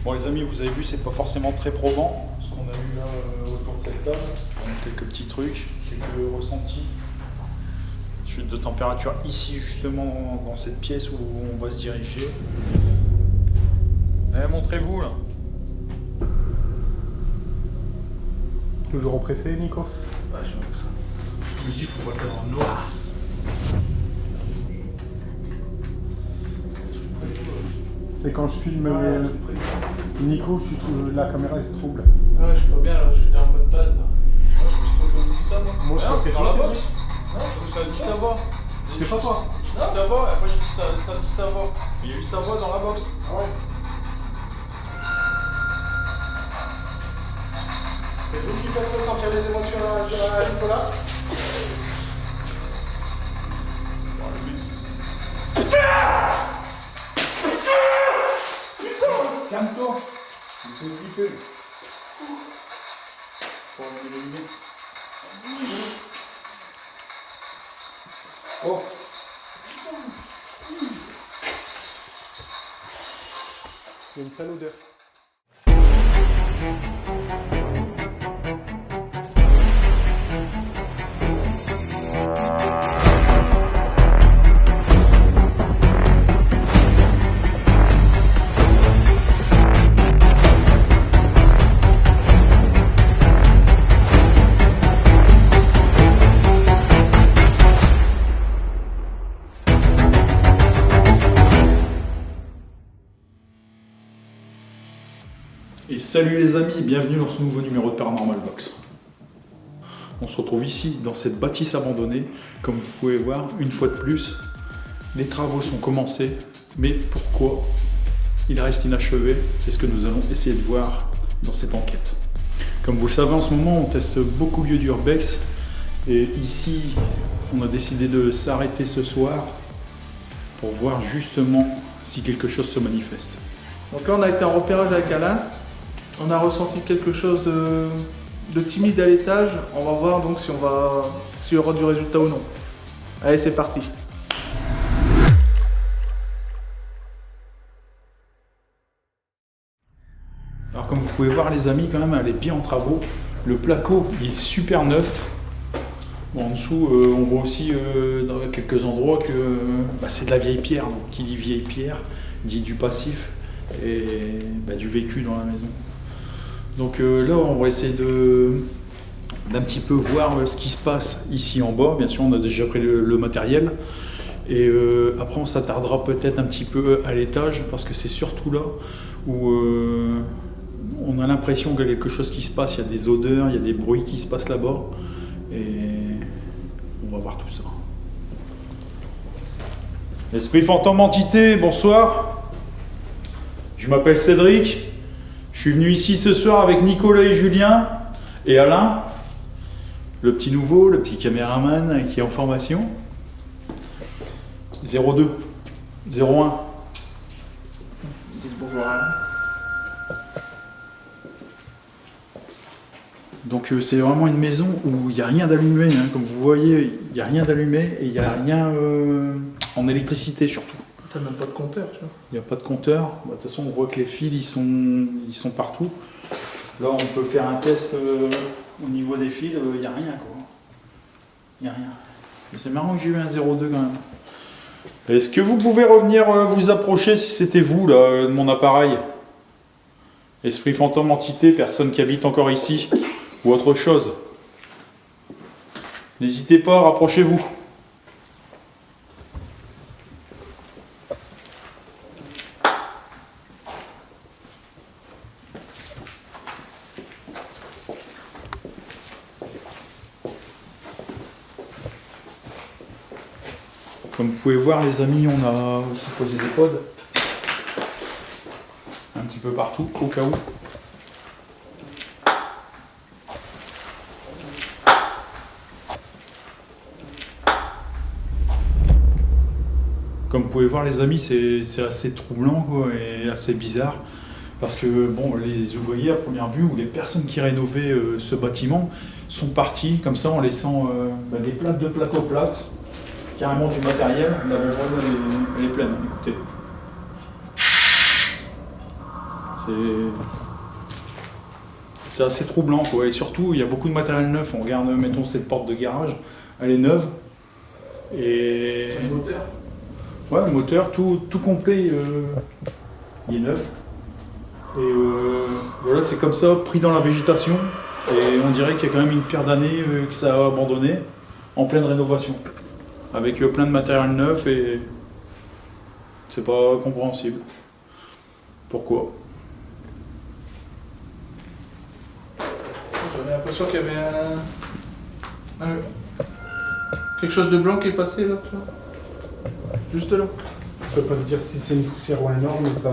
Bon les amis, vous avez vu, c'est pas forcément très probant ce qu'on a eu là autour de cette table. Donc, quelques petits trucs, quelques ressentis. Chute de température ici justement dans cette pièce où on va se diriger. Allez, montrez-vous là. Toujours oppressé, Nico? Ah, je me dis, faut passer dans le noir. C'est quand je filme Nico, la caméra se trouble. Ah, je suis pas bien là, j'étais en mode pad là. Moi, je me suis trompé, on dit ça moi. Moi, je crois que c'est dans la toi, box. Non, je me suis dit ça va. C'est pas toi. Je dis ça va, et après je dis ça dit ça va. Il y a eu ça va dans la box. Ah ouais. C'est vous qui faites ressentir les émotions à Nicolas? Calme-toi. Il faut flipper. Faut enlever les lunettes. Oh. Il y a une sale odeur. Et salut les amis, bienvenue dans ce nouveau numéro de Paranormal Box. On se retrouve ici dans cette bâtisse abandonnée. Comme vous pouvez voir, une fois de plus, les travaux sont commencés. Mais pourquoi il reste inachevé? C'est ce que nous allons essayer de voir dans cette enquête. Comme vous le savez, en ce moment, on teste beaucoup lieux d'urbex. Et ici, on a décidé de s'arrêter ce soir pour voir justement si quelque chose se manifeste. Donc là, on a été en repérage avec Alain. On a ressenti quelque chose de timide à l'étage. On va voir donc s'il y aura du résultat ou non. Allez, c'est parti. Alors comme vous pouvez voir les amis, quand même, elle est bien en travaux. Le placo il est super neuf. Bon, en dessous, on voit aussi dans quelques endroits que c'est de la vieille pierre. Donc, qui dit vieille pierre, dit du passif et du vécu dans la maison. Donc là, on va essayer d'un petit peu voir ce qui se passe ici en bas. Bien sûr, on a déjà pris le matériel. Et après, on s'attardera peut-être un petit peu à l'étage, parce que c'est surtout là où on a l'impression qu'il y a quelque chose qui se passe. Il y a des odeurs, il y a des bruits qui se passent là-bas. Et on va voir tout ça. Esprit fantôme entité, bonsoir. Je m'appelle Cédric. Je suis venu ici ce soir avec Nicolas et Julien et Alain, le petit nouveau, le petit caméraman qui est en formation. 02, 01. Dis bonjour à Alain. Donc c'est vraiment une maison où il n'y a rien d'allumé, hein. Comme vous voyez, il n'y a rien d'allumé et il n'y a rien en électricité surtout. T'as même pas de compteur, tu vois. Il n'y a pas de compteur. De toute façon, on voit que les fils, ils sont partout. Là, on peut faire un test au niveau des fils. Il n'y a rien, quoi. Il n'y a rien. Mais c'est marrant que j'ai eu un 02 quand même. Est-ce que vous pouvez revenir vous approcher si c'était vous, là, de mon appareil? Esprit fantôme entité, personne qui habite encore ici, ou autre chose. N'hésitez pas, rapprochez-vous. Comme vous pouvez voir les amis, on a aussi posé des pods un petit peu partout, au cas où. Comme vous pouvez voir les amis, c'est assez troublant quoi, et assez bizarre. Parce que bon, les ouvriers à première vue ou les personnes qui rénovaient ce bâtiment sont partis comme ça en laissant des plaques de plateau plâtre. Carrément du matériel, la membrane elle est pleine, écoutez. C'est assez troublant, quoi. Et surtout, il y a beaucoup de matériel neuf. On regarde, mettons, cette porte de garage, elle est neuve. Et... Le moteur. Ouais, le moteur, tout complet, il est neuf. Et voilà, c'est comme ça, pris dans la végétation. Et on dirait qu'il y a quand même une paire d'années que ça a abandonné, en pleine rénovation. Avec plein de matériel neuf et c'est pas compréhensible. Pourquoi? J'avais l'impression qu'il y avait quelque chose de blanc qui est passé là, tu vois. Juste là. Je peux pas te dire si c'est une poussière ou un énorme, mais ça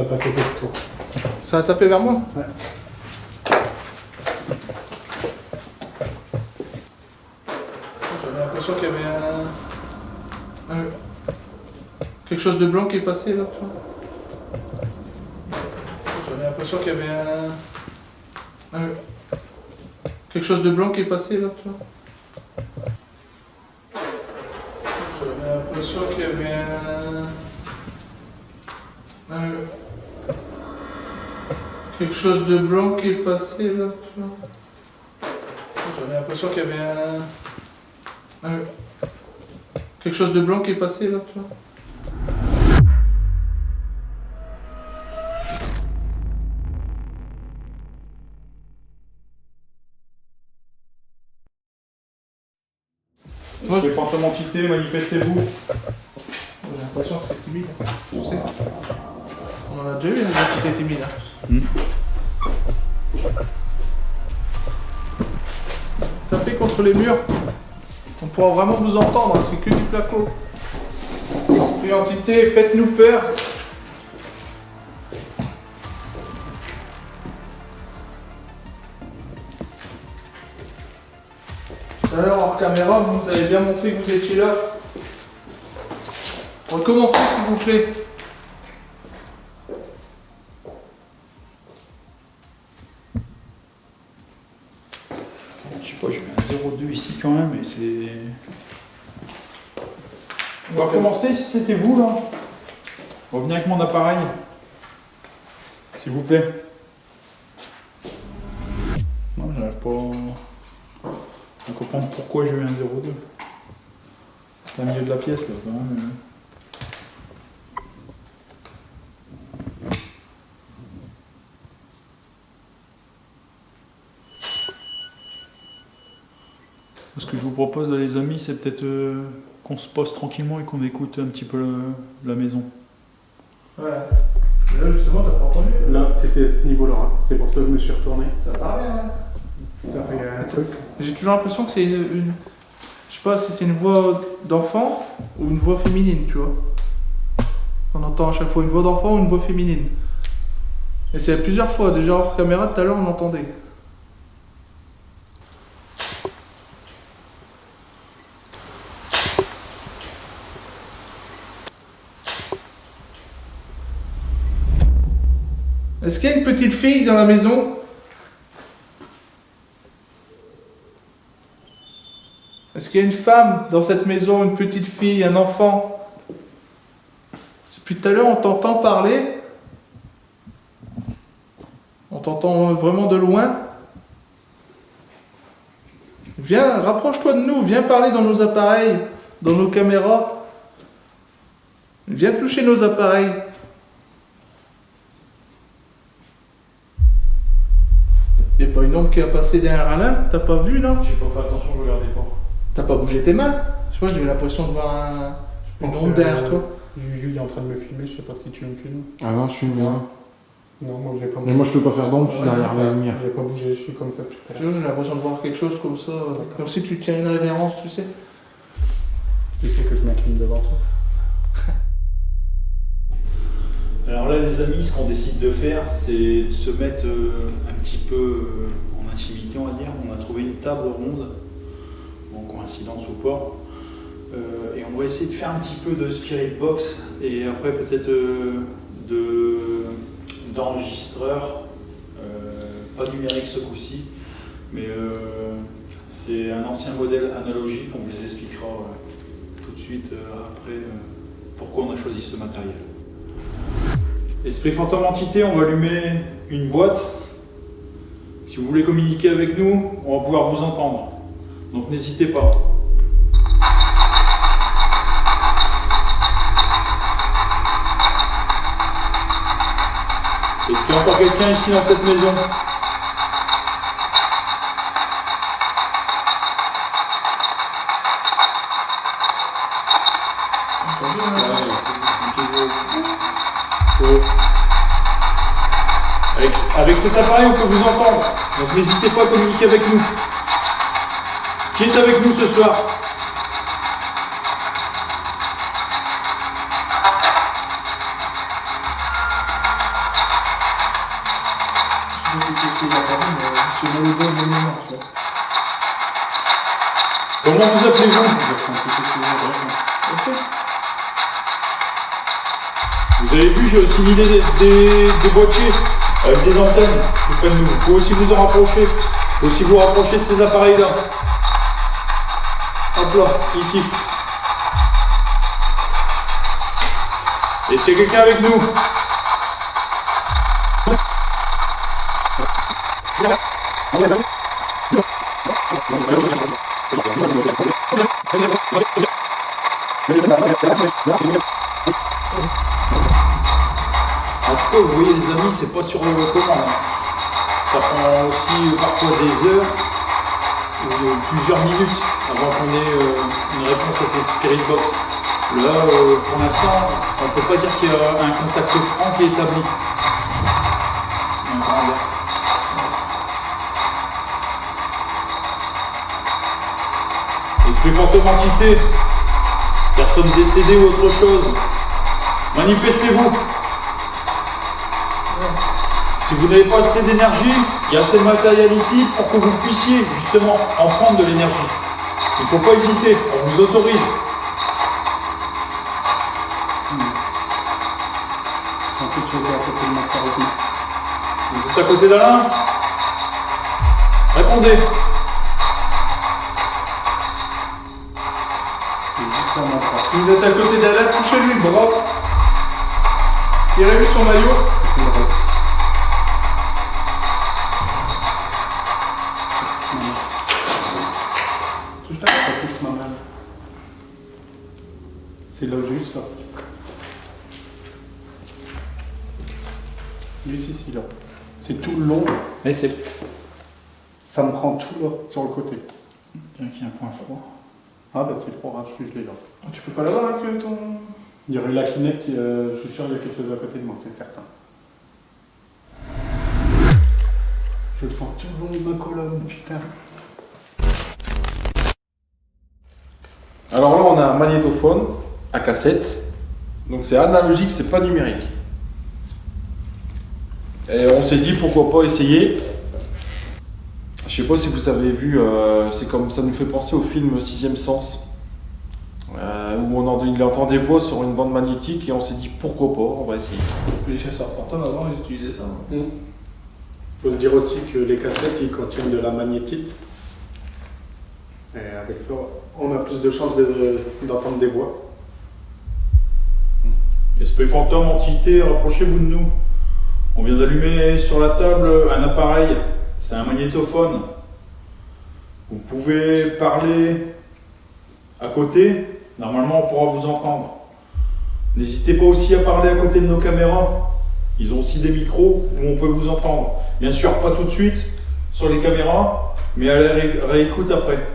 a tapé autour. Ça a tapé vers moi? Ouais. J'avais l'impression qu'il y avait quelque chose de blanc qui est passé là, tu vois. J'avais l'impression qu'il y avait quelque chose de blanc qui est passé là, tu vois. J'avais l'impression qu'il y avait quelque chose de blanc qui est passé là, tu vois. J'avais l'impression qu'il y avait quelque chose de blanc qui est passé là, tu vois. Ouais. Les fantômes entités, manifestez-vous. J'ai l'impression que c'est timide, tu sais. On en a déjà eu des entités timides. Hein. Tapez contre les murs. On pourra vraiment vous entendre, hein, c'est que du placo. Esprit entité, faites-nous peur. Tout à l'heure, hors caméra, vous nous avez bien montré que vous étiez là. Recommencez, s'il vous plaît. Je sais pas, j'ai mis un 0,2 ici quand même, et c'est... On va recommencer si c'était vous là. Revenez avec mon appareil. S'il vous plaît. Non, j'arrive pas à comprendre pourquoi j'ai eu un 0,2. C'est au milieu de la pièce là quand même. Ce que je vous propose là les amis, c'est peut-être qu'on se pose tranquillement et qu'on écoute un petit peu la maison. Ouais. Mais là justement, t'as pas entendu. Là, c'était à ce niveau-là. Hein. C'est pour ça que je me suis retourné. Ça parlait, hein. Ça fait un truc. J'ai toujours l'impression que c'est une... Je sais pas si c'est une voix d'enfant ou une voix féminine, tu vois. On entend à chaque fois une voix d'enfant ou une voix féminine. Et c'est plusieurs fois, déjà hors caméra, tout à l'heure on l'entendait. Est-ce qu'il y a une petite fille dans la maison? Est-ce qu'il y a une femme dans cette maison, une petite fille, un enfant? Depuis tout à l'heure, on t'entend parler. On t'entend vraiment de loin. Viens, rapproche-toi de nous, viens parler dans nos appareils, dans nos caméras. Viens toucher nos appareils. Il n'y a pas une ombre qui a passé derrière Alain? T'as pas vu là? J'ai pas fait attention, je regardais pas. T'as pas bougé tes mains? Je sais pas, j'ai eu l'impression de voir une ombre derrière toi. Juju est en train de me filmer, je sais pas si tu me filmes. Ah non, je suis bien. Non, moi j'ai pas bougé. Mais moi je peux pas faire d'ombre, je suis Ouais. derrière la lumière. J'ai pas bougé, je suis comme ça tout à l'heure. J'ai l'impression de voir quelque chose comme ça. Comme si tu tiens une révérence, tu sais. Tu sais que je m'incline devant toi. Alors là les amis, ce qu'on décide de faire, c'est de se mettre un petit peu en intimité, on va dire. On a trouvé une table ronde, en coïncidence ou pas. Et on va essayer de faire un petit peu de spirit box et après peut-être d'enregistreur, pas numérique ce coup-ci, mais c'est un ancien modèle analogique, on vous les expliquera tout de suite après pourquoi on a choisi ce matériel. Esprit fantôme entité, on va allumer une boîte. Si vous voulez communiquer avec nous, on va pouvoir vous entendre. Donc n'hésitez pas. Est-ce qu'il y a encore quelqu'un ici dans cette maison? Avec cet appareil, on peut vous entendre. Donc n'hésitez pas à communiquer avec nous. Qui est avec nous ce soir? Je sais pas si c'est ce que j'ai entendu, mais j'ai mal au doigt de moment, tu vois. Comment vous appelez-vous? J'ai ressenti quelque chose de Je sais. Vous avez vu, j'ai aussi mis des boîtiers avec des antennes tout près de nous. Vous pouvez aussi vous en rapprocher. Vous pouvez aussi vous rapprocher de ces appareils-là. Hop là, ici. Est-ce qu'il y a quelqu'un avec nous? En tout cas, vous voyez les amis, c'est pas sur commande. Ça prend aussi parfois des heures ou plusieurs minutes avant qu'on ait une réponse à cette spirit box. Là, pour l'instant, on peut pas dire qu'il y a un contact franc qui est établi. Esprit fantôme entité, personne décédée ou autre chose, manifestez-vous. Si vous n'avez pas assez d'énergie, il y a assez de matériel ici pour que vous puissiez justement en prendre de l'énergie. Il ne faut pas hésiter, on vous autorise. Je sens quelque chose à côté de moi, sérieusement. Vous êtes à côté d'Alain? Répondez. C'est juste là, mon bras. Si vous êtes à côté d'Alain, touchez-lui le bras. Tirez-lui son maillot. Touche ta main. Ça touche ma main. C'est là juste là. Lui ici, là. C'est tout le long. Mais c'est Ça me prend tout là, sur le côté. bien qu'il y ait un point froid. Ah bah c'est trop rare, je suis gelé là. Tu peux pas l'avoir avec ton... Il y aurait la Kinect, je suis sûr qu'il y a quelque chose à côté de moi, c'est certain. Je le sens tout le long de ma colonne, putain. Alors là, on a un magnétophone à cassette. Donc c'est analogique, c'est pas numérique. Et on s'est dit pourquoi pas essayer. Je sais pas si vous avez vu, c'est comme ça nous fait penser au film Sixième Sens. Où il entend des voix sur une bande magnétique et on s'est dit pourquoi pas, on va essayer. Les chasseurs fantômes avant ils utilisaient ça. Faut se dire aussi que les cassettes ils contiennent de la magnétite. Et avec ça, on a plus de chances d'entendre des voix. Esprit fantôme entité, rapprochez-vous de nous. On vient d'allumer sur la table un appareil. C'est un magnétophone. Vous pouvez parler à côté. Normalement, on pourra vous entendre. N'hésitez pas aussi à parler à côté de nos caméras. Ils ont aussi des micros où on peut vous entendre. Bien sûr, pas tout de suite sur les caméras, mais à la réécoute après.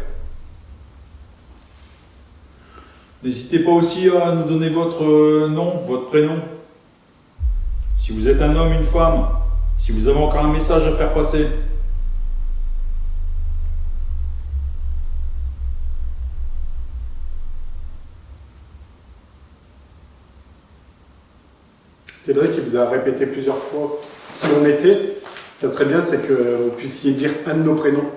N'hésitez pas aussi à nous donner votre nom, votre prénom. Si vous êtes un homme, une femme, si vous avez encore un message à faire passer. Cédric, il vous a répété plusieurs fois qui on était. Ça serait bien, c'est que vous puissiez dire un de nos prénoms.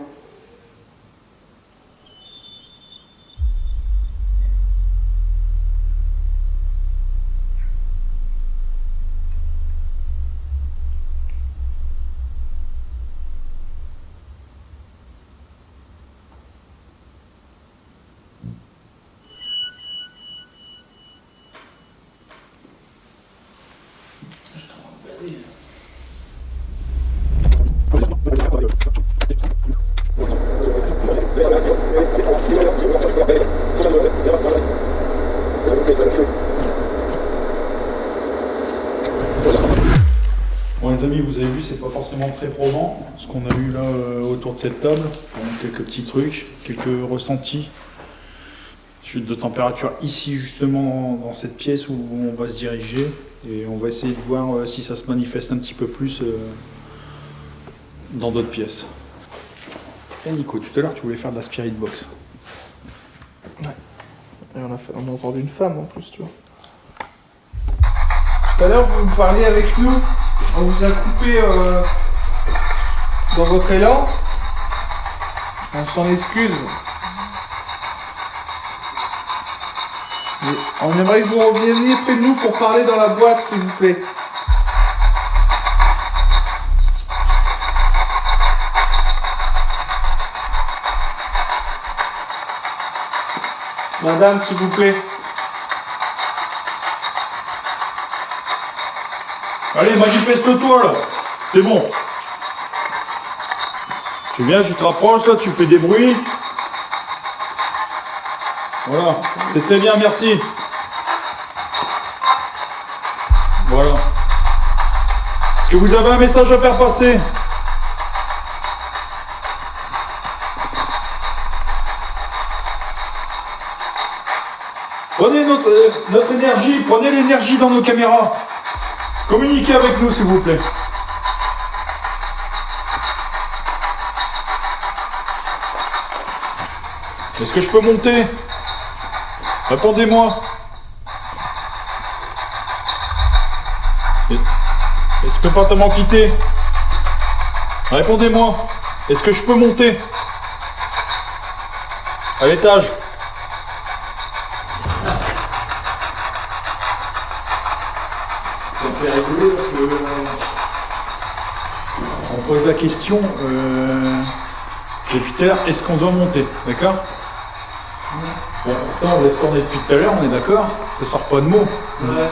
Bon les amis, vous avez vu, c'est pas forcément très probant ce qu'on a eu là autour de cette table. Bon, quelques petits trucs, quelques ressentis. Chute de température ici justement dans cette pièce où on va se diriger et on va essayer de voir si ça se manifeste un petit peu plus dans d'autres pièces. Et Nico, tout à l'heure tu voulais faire de la spirit box. Ouais. Et on a entendu une femme en plus, tu vois. Tout à l'heure, vous parliez avec nous, on vous a coupé dans votre élan. On s'en excuse. Mais on aimerait que vous reveniez près de nous pour parler dans la boîte, s'il vous plaît. Madame, s'il vous plaît. Allez, manifeste-toi là, c'est bon. Tu viens, tu te rapproches là, tu fais des bruits. Voilà, c'est très bien, merci. Voilà. Est-ce que vous avez un message à faire passer? Prenez notre énergie, prenez l'énergie dans nos caméras. Communiquez avec nous, s'il vous plaît. Est-ce que je peux monter? Répondez-moi. Est-ce que fatalement quitter? Répondez-moi. Est-ce que je peux monter? À l'étage. Ça me fait rigoler parce que on pose la question depuis tout à l'heure, est-ce qu'on doit monter? D'accord? Bon, ça on laisse tourner depuis tout à l'heure, on est d'accord? Ça sort pas de mots. Ouais.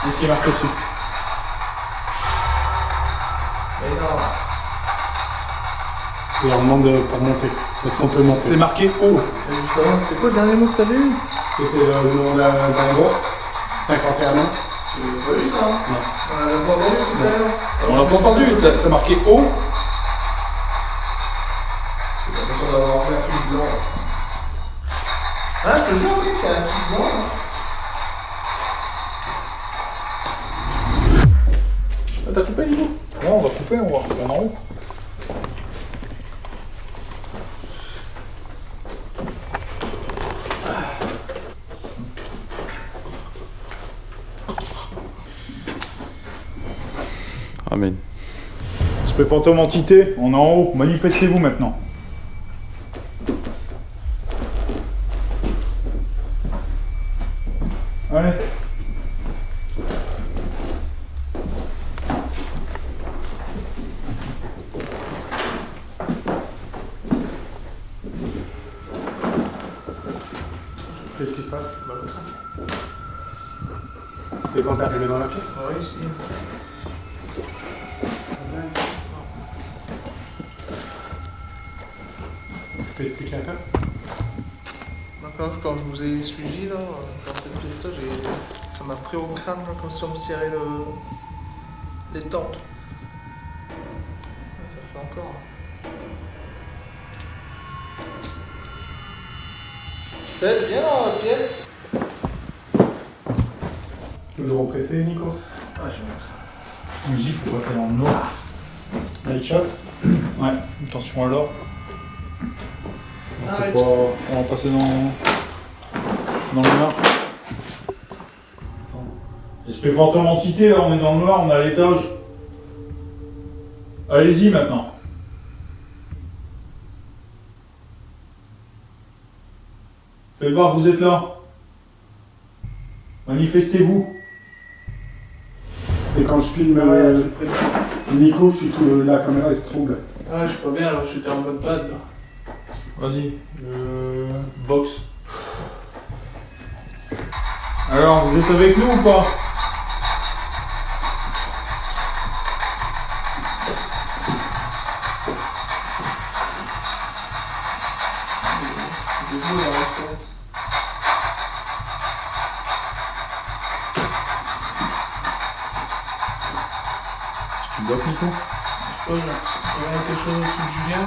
Qu'est-ce qui est marqué dessus? Mais non. Et on demande pour monter. Est-ce qu'on peut monter? C'est marqué haut. Et justement, c'était quoi le dernier mot que t'avais eu? C'était le nom d'un gros. 51 ans. J'ai pas eu ça, hein? Non. On l'a pas entendu tout à l'heure. On l'a pas entendu, ça marqué haut. J'ai l'impression d'avoir fait un truc blanc. Ah, je te jure, oui, qu'il y a un truc blanc. Là. Ah, t'as coupé, Nico? Ouais, on va couper, on va reprendre en haut. Amen. Esprit fantôme entité, on est en haut, manifestez-vous maintenant. Allez. Qu'est-ce qui se passe? Bah, comme ça. Et quand t'es arrivé dans la pièce? Oui, ici. Tu peux expliquer un peu? D'accord, quand je vous ai suivi là, dans cette pièce-là, ça m'a pris au crâne là, comme si on me serrait les tempes. Ça fait encore. C'est bien dans la pièce. Toujours oppressé, Nico? Ah, j'ai mal. Il faut passer dans le noir. Night shot? Ouais, attention alors. Arrête. On va passer dans le noir. Esprit fantôme entité, là on est dans le noir, on est à l'étage. Allez-y maintenant. Faites voir, vous êtes là. Manifestez-vous. C'est quand je filme Nico, je suis la caméra elle se trouble. Ah, je suis pas bien là, je suis en mode bad là. Vas-y, box. Alors, vous êtes avec nous ou pas? bloque, Nico. Je sais pas, j'ai l'impression qu'il y a quelque chose au-dessus de Julien.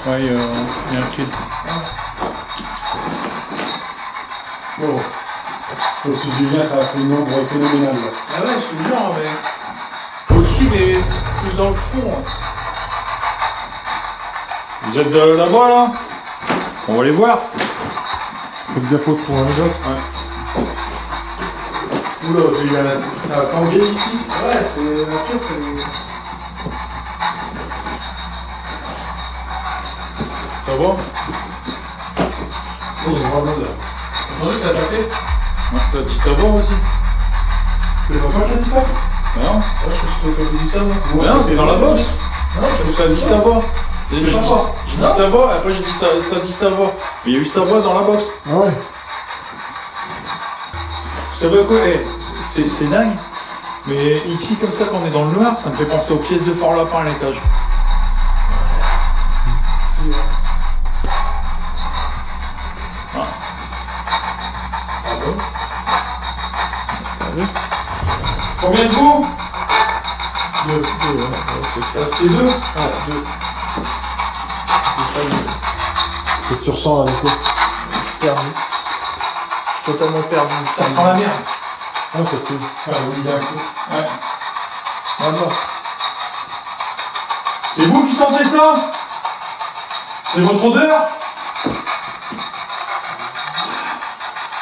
Ouais, il y a un fil. Oh. Au-dessus de Julien, ça a fait une ombre phénoménale. Là. Ah ouais, je te jure, mais. Au-dessus, mais plus dans le fond. Hein. Vous êtes là-bas, là? On va les voir. Faites bien faute pour un job. Ouais. Oula, j'ai eu un... Ça a tangué ici. Ouais, c'est la pièce, elle est. Ça va? C'est une grande odeur. T'as entendu, ça a tapé? Ouais, ça dit ça va aussi. C'est pas toi qui as dit ça? Mais non. Ouais, je pense que toi qui dit ça, moi. Mais non, c'est dans la box. Non, je Ça dit ça va. J'ai dit pas ça. ça va, après j'ai dit ça dit ça va. Mais il y a eu ça va dans la box. Ah ouais. Vous savez quoi? C'est dingue. Mais ici, comme ça, quand on est dans le noir, ça me fait penser aux pièces de Fort Lapin à l'étage. C'est. Ah bon? Combien de vous? Deux, ouais, c'est C'était deux. Ah, deux. Qu'est-ce que tu ressens là, Nico? Je suis perdu. Je suis totalement perdu. Ça sent la merde. Non, c'est cool. Ça roule bien un coup. Ouais. Ah non. C'est vous qui sentez ça? C'est votre odeur?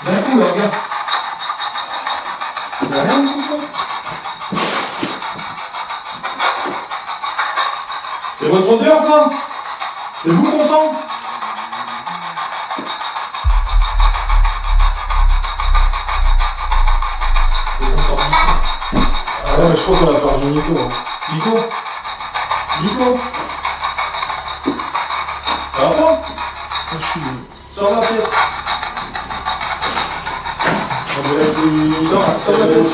D'un coup, là, regarde. Y'a rien sous ça? C'est votre odeur, ça? C'est vous qu'on sent? On sort d'ici. Ah ouais, mais je crois qu'on a perdu Nico. Hein. Nico? Nico? Ça va pas? Je suis. Sors de la pièce. On dirait qu'il Sors de la pièce.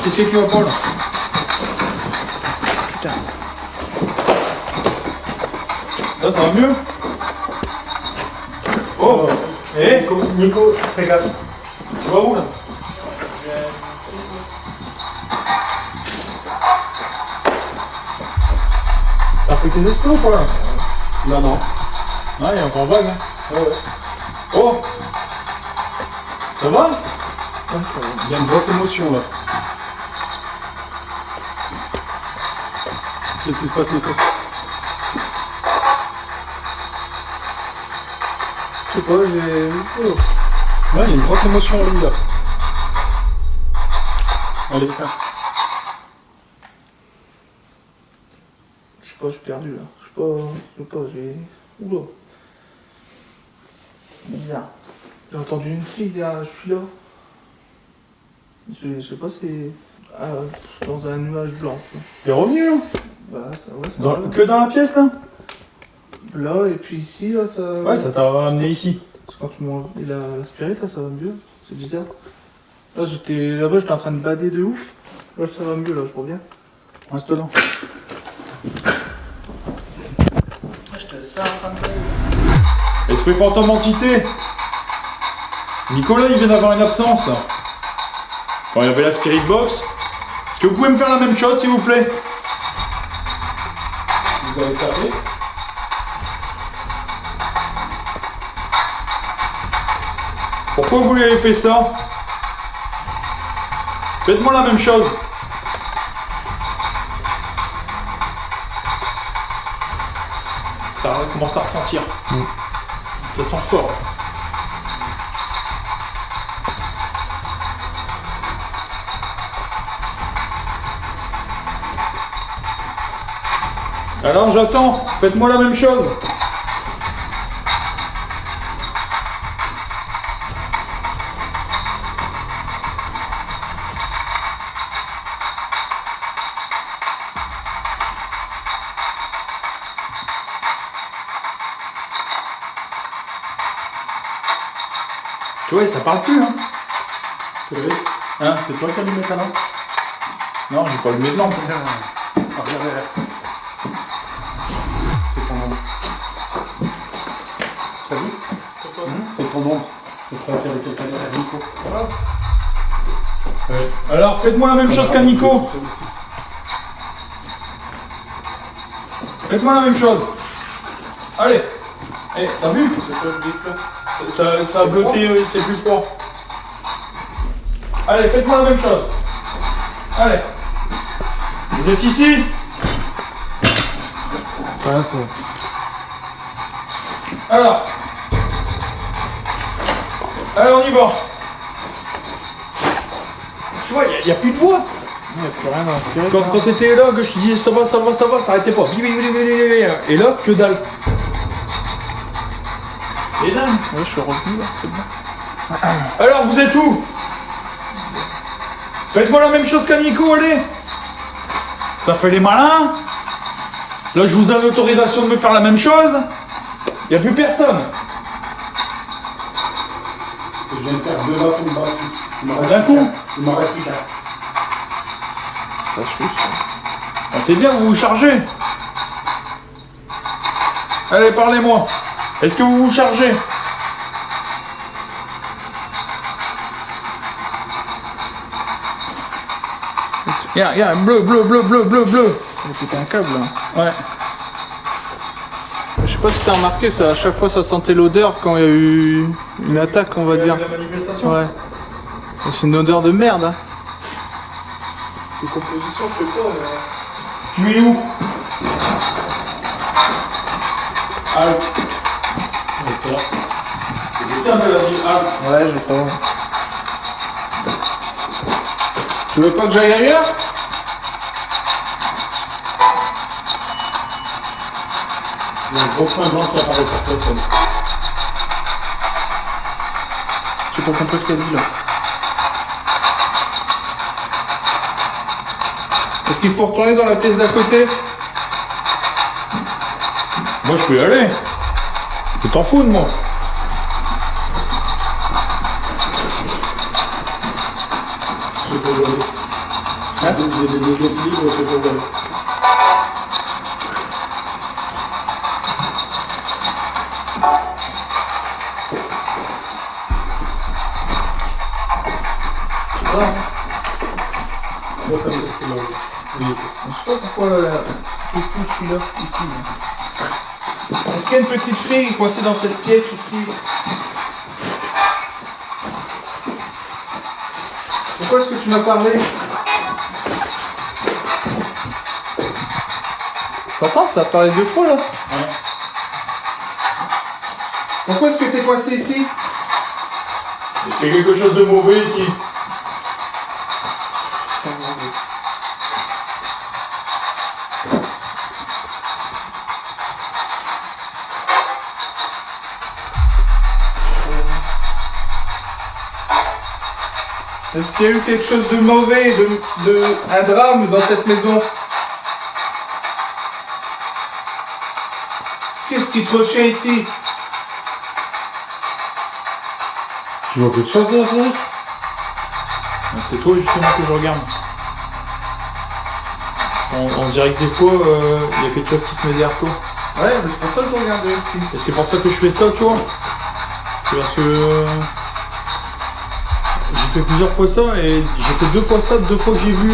Qu'est-ce qui va pas là? Putain. Là, ça va mieux? Oh! Eh! Nico, fais gaffe. Tu vas où là? T'as pris tes esprits ou quoi? Non, non. Ah, il est encore vague, hein? Ouais, ouais. Oh! Ça va? Ouais, ça va. Il y a une grosse émotion là. Qu'est-ce qui se passe, Nico? Je sais pas, j'ai. Oh. Ouais, il y a une grosse émotion en lui là. Allez, éteins. Je sais pas, je suis perdu là. Je sais pas, j'ai. Oula. Bizarre. J'ai entendu une fille derrière, je suis là. Je sais pas, c'est. Ah, dans un nuage blanc, tu vois. T'es revenu hein? Bah, ça, ouais, ça va. Que dans la pièce là? Là, et puis ici, là, ça. Ouais, ça t'a amené ici. Parce que quand tu m'as il a aspiré, ça va mieux. C'est bizarre. Là, là-bas, j'étais en train de bader de ouf. Là, ça va mieux, là, je reviens. Reste là. J'étais ça en train de. Esprit fantôme entité! Nicolas, il vient d'avoir une absence. Quand il y avait la Spirit Box. Est-ce que vous pouvez me faire la même chose, s'il vous plaît? Vous avez tapé? Pourquoi vous lui avez fait ça? Faites-moi la même chose. Ça commence à ressentir. Ça sent fort. Alors j'attends, faites-moi la même chose. Tu vois, ça parle plus, hein. Oui. Hein? C'est toi qui as allumé ta lampe? Non, j'ai pas allumé de lampe. Ah, regarde. C'est ton ombre. T'as vu? C'est ton ombre. Je crois qu'il y avait quelqu'un derrière Nico. Ouais. Alors, faites-moi la même chose qu'à Nico. Faites-moi la même chose. Allez. Eh, t'as vu? Ça a blotté, oui, c'est plus froid. Allez, faites-moi la même chose. Allez. Vous êtes ici? Rien, c'est bon. Alors. Allez, on y va. Tu vois, il n'y a plus de voix. Il n'y a plus rien à inspirer. Quand t'étais là, que je te disais ça va, ça arrêtait pas. Et là, que dalle. Et dalle. Ouais, je suis revenu là, c'est bon. Alors, vous êtes où? Faites-moi la même chose qu'à Nico, allez. Ça fait les malins. Là, je vous donne l'autorisation de me faire la même chose. Il n'y a plus personne. Je viens de perdre 2 bâtons de batterie. Il m'en reste D'un plus coup. qu'un. Il m'en reste plus qu'un. Ça suffit. Ah, c'est bien, vous vous chargez. Allez, parlez-moi. Est-ce que vous vous chargez? Regarde, bleu. J'ai pété un câble là. Ouais. Je sais pas si t'as remarqué, ça, à chaque fois ça sentait l'odeur quand il y a eu une attaque, on va dire. La manifestation. Ouais. Et c'est une odeur de merde. Hein. Les compositions, je sais pas. Tu es où? Halt. Reste là. C'est ça, mais vas-y, halt. Ouais, je crois. Tu veux pas que j'aille ailleurs? Il y a un gros point blanc qui apparaît sur ta scène. J'ai pas compris ce qu'elle dit là. Est-ce qu'il faut retourner dans la pièce d'à côté? Moi, je peux y aller. Tu t'en fous de moi. Je peux y aller. Hein? J'ai des déséquilibres, je peux y aller. Moi, comme ça, c'est là. Je sais pas pourquoi du coup je suis là, ici. Là. Est-ce qu'il y a une petite fille coincée dans cette pièce ici? Pourquoi est-ce que tu m'as parlé? T'entends, ça a parlé 2 fois là. Ouais. Pourquoi est-ce que t'es coincé ici? C'est quelque chose de mauvais ici. Est-ce qu'il y a eu quelque chose de mauvais, un drame dans cette maison? Qu'est-ce qui te retient ici? Tu vois quelque chose là, Cédric? C'est toi justement que je regarde. On dirait que des fois, il y a quelque chose qui se met derrière toi. Ouais, mais c'est pour ça que je regarde aussi. Et c'est pour ça que je fais ça, tu vois. C'est parce que j'ai fait plusieurs fois ça et j'ai fait 2 fois ça, 2 fois que j'ai vu.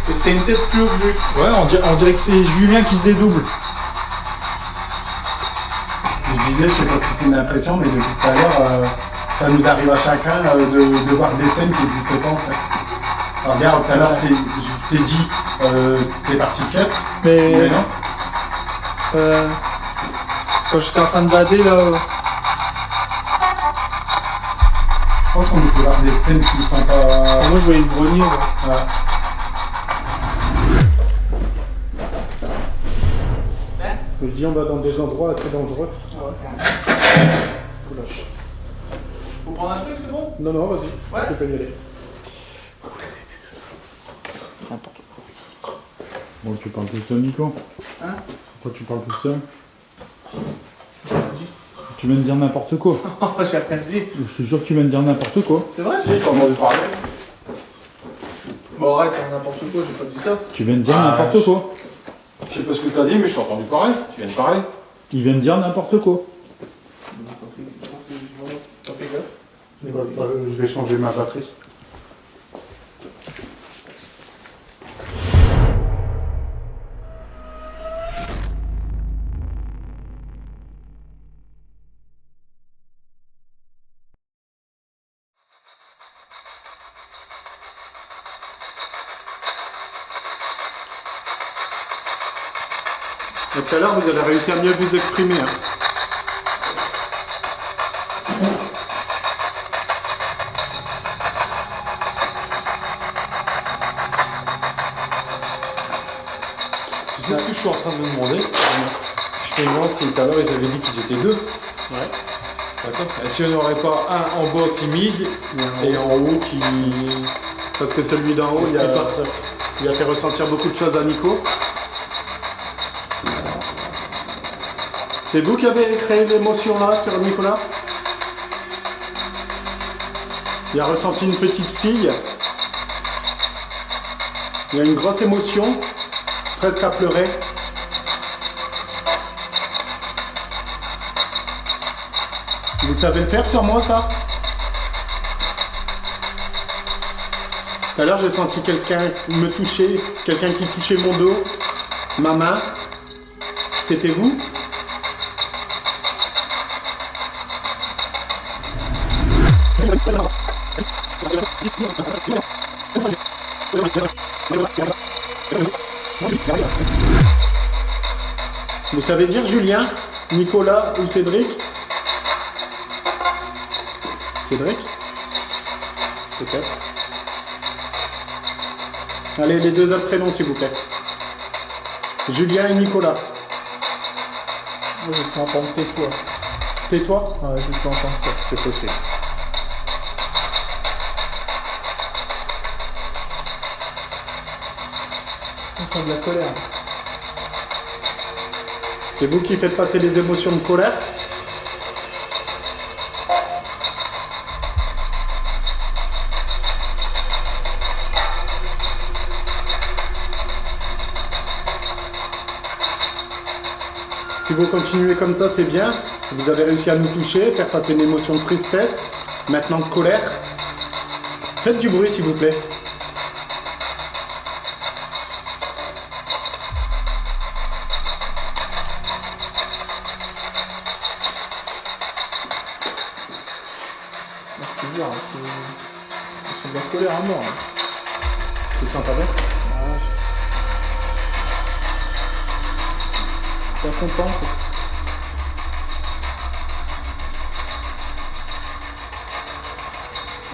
Et c'est une tête plus haut que j'ai. Ouais, on dirait que c'est Julien qui se dédouble. Je disais, je sais pas si c'est une impression, mais depuis tout à l'heure, ça nous arrive à chacun de voir des scènes qui n'existaient pas en fait. Alors, regarde, tout à l'heure, je t'ai dit, t'es parti cut, mais non. Quand j'étais en train de bader là. Je pense qu'on nous fait voir des scènes qui sont pas. Moi je voyais le grenier. Là. Ouais. Je dis, on va dans des endroits très dangereux. Oula. Faut prendre un truc, c'est bon? Non, non, vas-y, Ouais. tu peux y aller. Bon, tu parles tout seul, Nico. Hein? Pourquoi tu parles tout seul? Tu viens de dire n'importe quoi. J'ai rien dit. Je te jure que tu viens de dire n'importe quoi. C'est vrai? Si, comment vous parlez? Bon, arrête, n'importe quoi, j'ai pas dit ça. Tu viens de dire Ah, n'importe quoi. Je sais pas ce que t'as dit, mais je t'ai entendu parler. Tu viens de parler. Il vient de dire n'importe quoi. T'en fais gaffe. Je vais changer ma batterie. Et tout à l'heure, vous avez réussi à mieux vous exprimer. Hein. Tu sais ce que je suis en train de me demander? Je me demande si tout à l'heure ils avaient dit qu'ils étaient deux. Ouais. D'accord. Est-ce qu'il n'y en aurait pas un en bas timide et en haut qui. Parce que celui d'en haut, qui faire ça? il a fait ressentir beaucoup de choses à Nico. C'est vous qui avez créé l'émotion là sur Nicolas? Il a ressenti une petite fille. Il y a une grosse émotion, presque à pleurer. Vous savez le faire sur moi ça? Tout à l'heure j'ai senti quelqu'un me toucher, quelqu'un qui touchait mon dos, ma main. C'était vous? Vous savez dire Julien, Nicolas ou Cédric? Cédric? Peut-être. Allez, les deux autres prénoms s'il vous plaît. Julien et Nicolas. Moi, j'ai pu entendre tais-toi. Tais-toi. Ouais, j'ai pu entendre ça. C'est possible. On sent de la colère. C'est vous qui faites passer les émotions de colère? Si vous continuez comme ça, c'est bien. Vous avez réussi à nous toucher, faire passer une émotion de tristesse, maintenant de colère. Faites du bruit, s'il vous plaît. Je te jure, je sens de la colère à mort. Là. Tu te sens pas bien? Ah, je suis pas content. Quoi.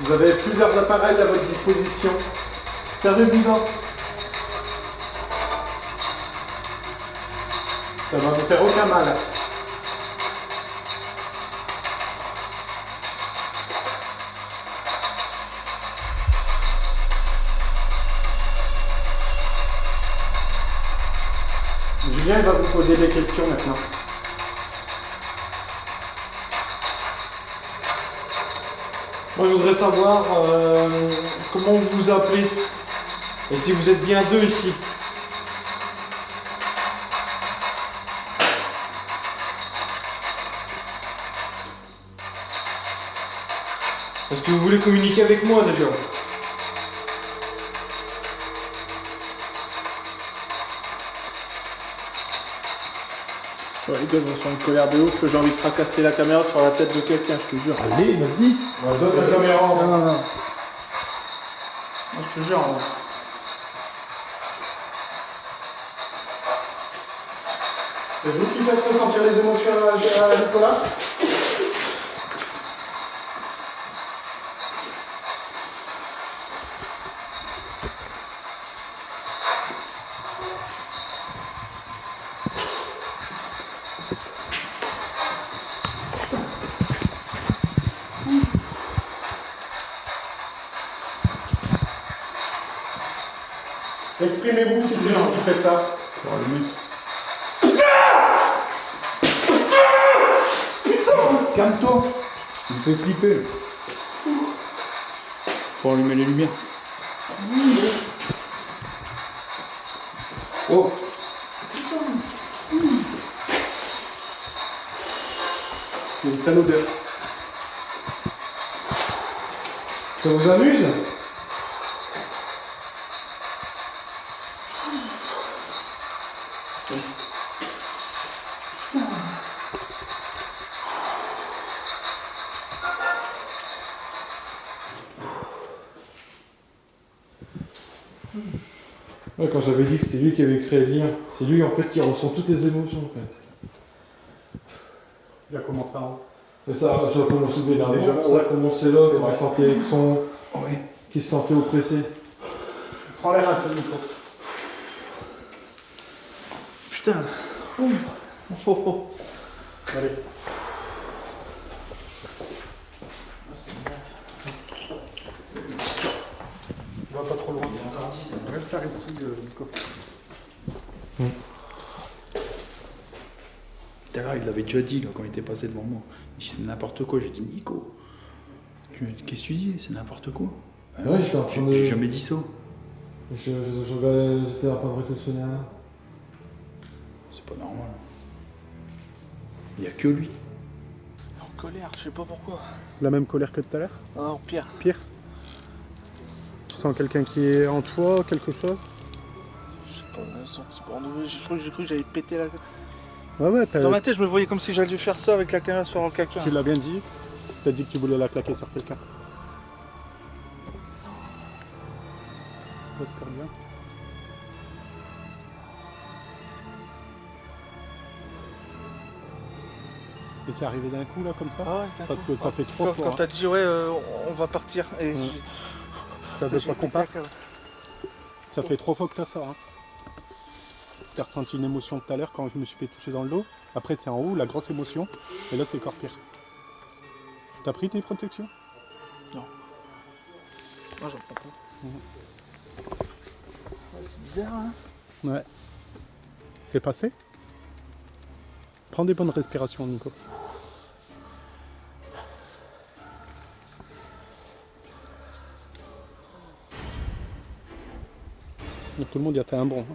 Vous avez plusieurs appareils à votre disposition. Servez-vous-en. Ça va vous faire aucun mal. Julien va vous poser des questions maintenant. Moi, je voudrais savoir comment vous vous appelez et si vous êtes bien deux ici. Est-ce que vous voulez communiquer avec moi déjà? Ouais, les gars, je ressens une colère de ouf. J'ai envie de fracasser la caméra sur la tête de quelqu'un, je te jure. Allez, vas-y. Donne la caméra. Non, non, non. Non, je te jure. Hein. C'est vous qui faites ressentir les émotions à Nicolas? Exprimez-vous si c'est vous qui faites ça. Calme-toi, tu me fais flipper. Faut allumer les lumières. Oh, Il y a une sale odeur. Ça vous amuse? Ouais, quand j'avais dit que c'était lui qui avait créé le lien, c'est lui en fait qui ressent toutes les émotions en fait. Il a commencé en haut. Et ça a commencé bien avant, Déjà, ça a commencé là, C'est quand vrai. il sentait avec son... Oui. qui se sentait oppressé. Prends l'air un peu, Nico. Putain. Oh. Oh, oh. Allez. Va pas trop loin. Reste par ici, Nico. Tout à l'heure, il l'avait déjà dit là, quand il était passé devant moi. Il dit c'est n'importe quoi. J'ai dit Nico, qu'est-ce que tu dis? C'est n'importe quoi. Ah Ouais, j'étais en train de- J'ai jamais dit ça. J'étais en train de réceptionner un... C'est pas normal. Il n'y a que lui. En colère, je sais pas pourquoi. La même colère que tout à l'heure? Non, pire. Pire? Tu sens quelqu'un qui est en toi, quelque chose? Je sais pas, un sentiment de... Je crois que j'ai cru que j'allais péter la... Ouais, ouais, Dans ma tête, je me voyais comme si j'allais faire ça avec la caméra sur quelqu'un. tu l'as bien dit. T'as dit que tu voulais la claquer sur quelqu'un. J'espère bien. Et c'est arrivé d'un coup là comme ça? Ah ouais, d'accord. Parce que ça fait trois Quand fois. t'as dit ouais, on va partir. Et Ouais. Ça j'ai veut pas qu'on parte. Ça fait 3 fois que t'as ça. Hein. T'as ressenti une émotion tout à l'heure quand je me suis fait toucher dans le dos. Après c'est en haut, la grosse émotion. Et là c'est encore pire. T'as pris tes protections? Moi, j'en prends pas. Ouais, c'est bizarre, hein. Ouais. C'est passé? Prends des bonnes respirations, Nico. Et tout le monde y a fait un bon. Hein.